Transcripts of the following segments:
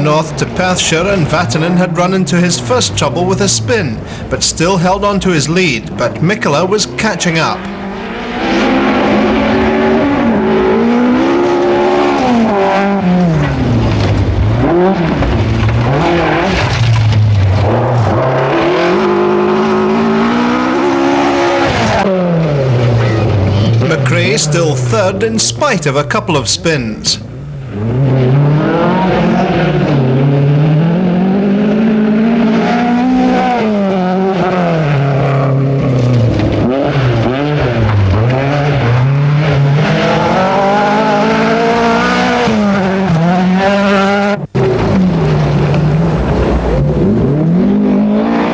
north to Perthshire, and Vatanen had run into his first trouble with a spin, but still held on to his lead, but Mikkola was catching up. Still third in spite of a couple of spins.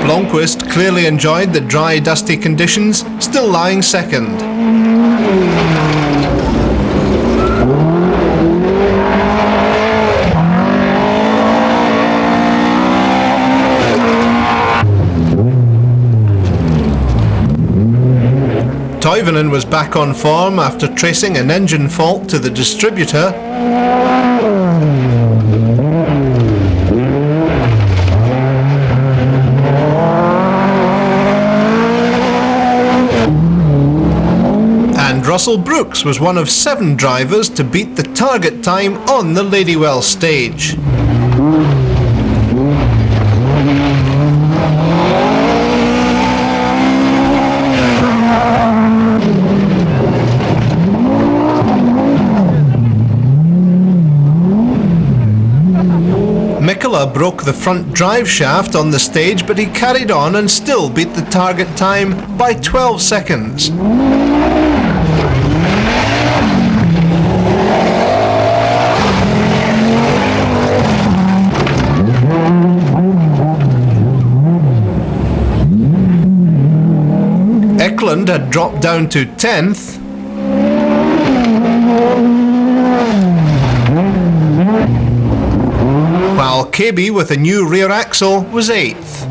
Blomqvist clearly enjoyed the dry, dusty conditions, still lying second. Toivonen was back on form after tracing an engine fault to the distributor. And Russell Brooks was one of 7 drivers to beat the target time on the Ladywell stage. Mikkola broke the front drive shaft on the stage, but he carried on and still beat the target time by 12 seconds. Eklund had dropped down to 10th. While KB with a new rear axle was 8th.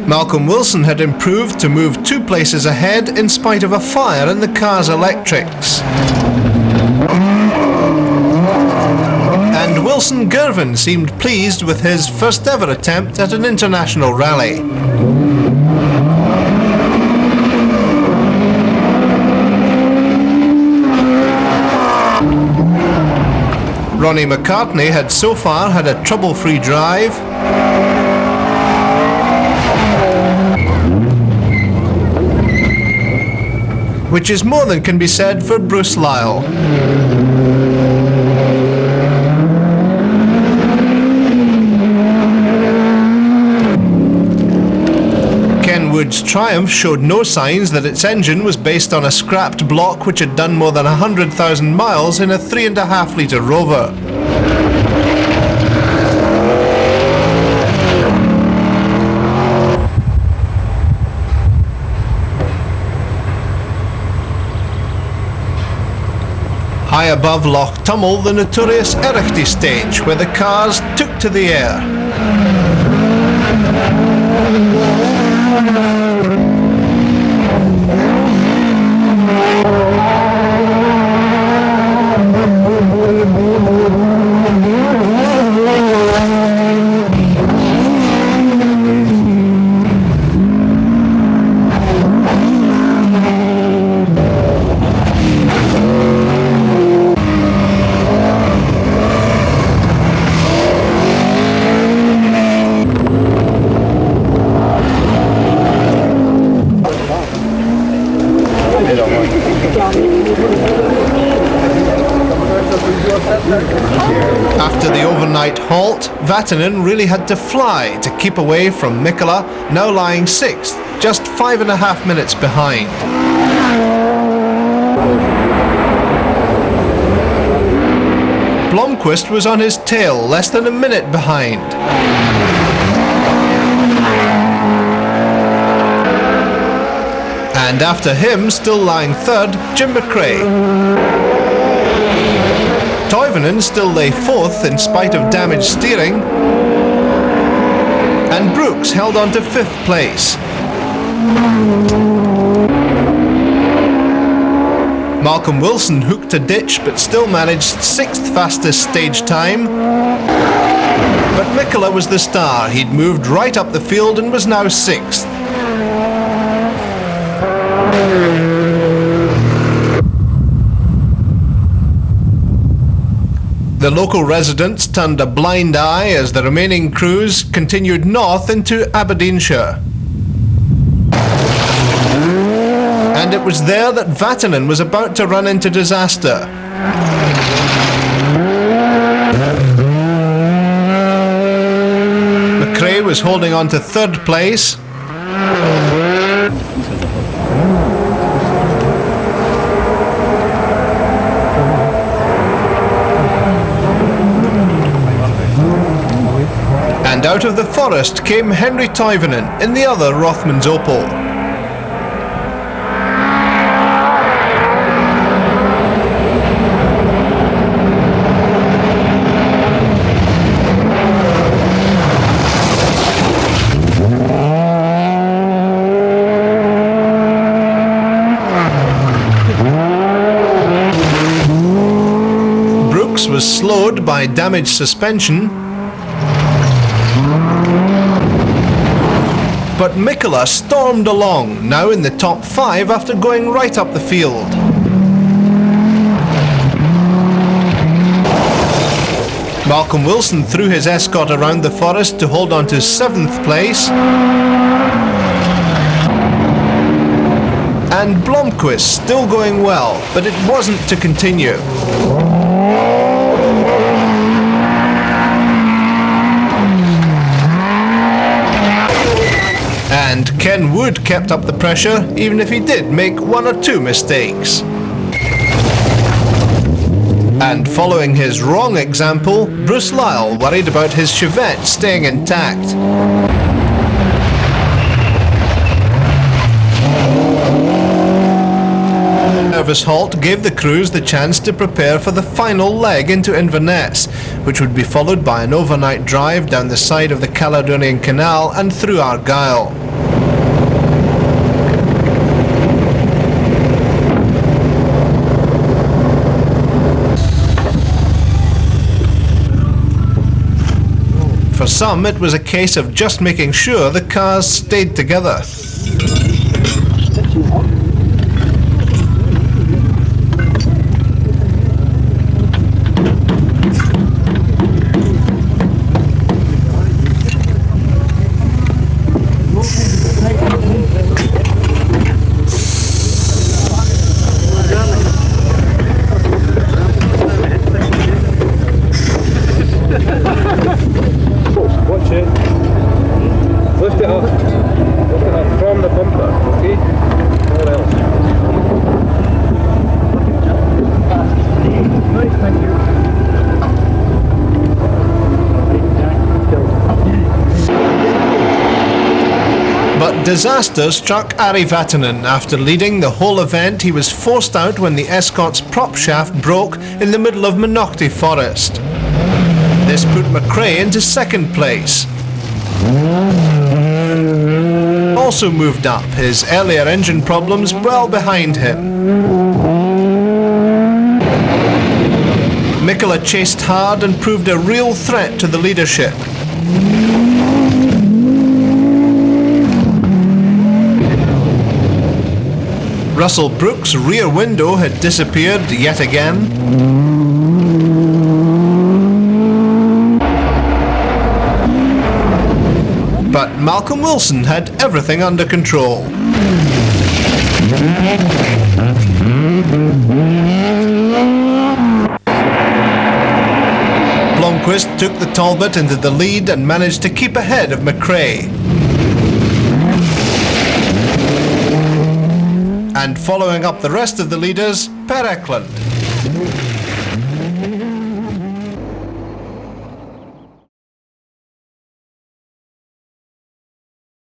Malcolm Wilson had improved to move 2 places ahead in spite of a fire in the car's electrics. And Wilson Girvan seemed pleased with his first ever attempt at an international rally. Ronnie McCartney had so far had a trouble-free drive. Which is more than can be said for Bruce Lyle. Wood's Triumph showed no signs that its engine was based on a scrapped block which had done more than 100,000 miles in a 3.5 litre Rover. High above Loch Tummel, the notorious Erechty stage, where the cars took to the air. After the overnight halt, Vatanen really had to fly to keep away from Mikkola, now lying 6th, just 5.5 minutes behind. Blomqvist was on his tail, less than a minute behind. And after him, still lying 3rd, Jim McRae. Toivonen still lay 4th in spite of damaged steering, and Brooks held on to 5th place. Malcolm Wilson hooked a ditch but still managed 6th fastest stage time. But Mikkola was the star. He'd moved right up the field and was now 6th. The local residents turned a blind eye as the remaining crews continued north into Aberdeenshire. And it was there that Vatanen was about to run into disaster. McRae was holding on to 3rd place. And out of the forest came Henry Toivonen in the other Rothmans Opel. Was slowed by damaged suspension, but Mikkola stormed along, now in the top 5 after going right up the field. Malcolm Wilson threw his Escort around the forest to hold on to 7th place, and Blomqvist still going well, but it wasn't to continue. And Ken Wood kept up the pressure, even if he did make 1 or 2 mistakes. And following his wrong example, Bruce Lyle worried about his Chevette staying intact. A nervous halt gave the crews the chance to prepare for the final leg into Inverness, which would be followed by an overnight drive down the side of the Caledonian Canal and through Argyll. For some, it was a case of just making sure the cars stayed together. But disaster struck Ari Vatanen. After leading the whole event, he was forced out when the Escort's prop shaft broke in the middle of Menocti Forest. This put McRae into 2nd place. Also moved up, his earlier engine problems well behind him. Mikkola chased hard and proved a real threat to the leadership. Russell Brooks' rear window had disappeared yet again. But Malcolm Wilson had everything under control. Blomqvist took the Talbot into the lead and managed to keep ahead of McRae. And following up the rest of the leaders, Per Eklund.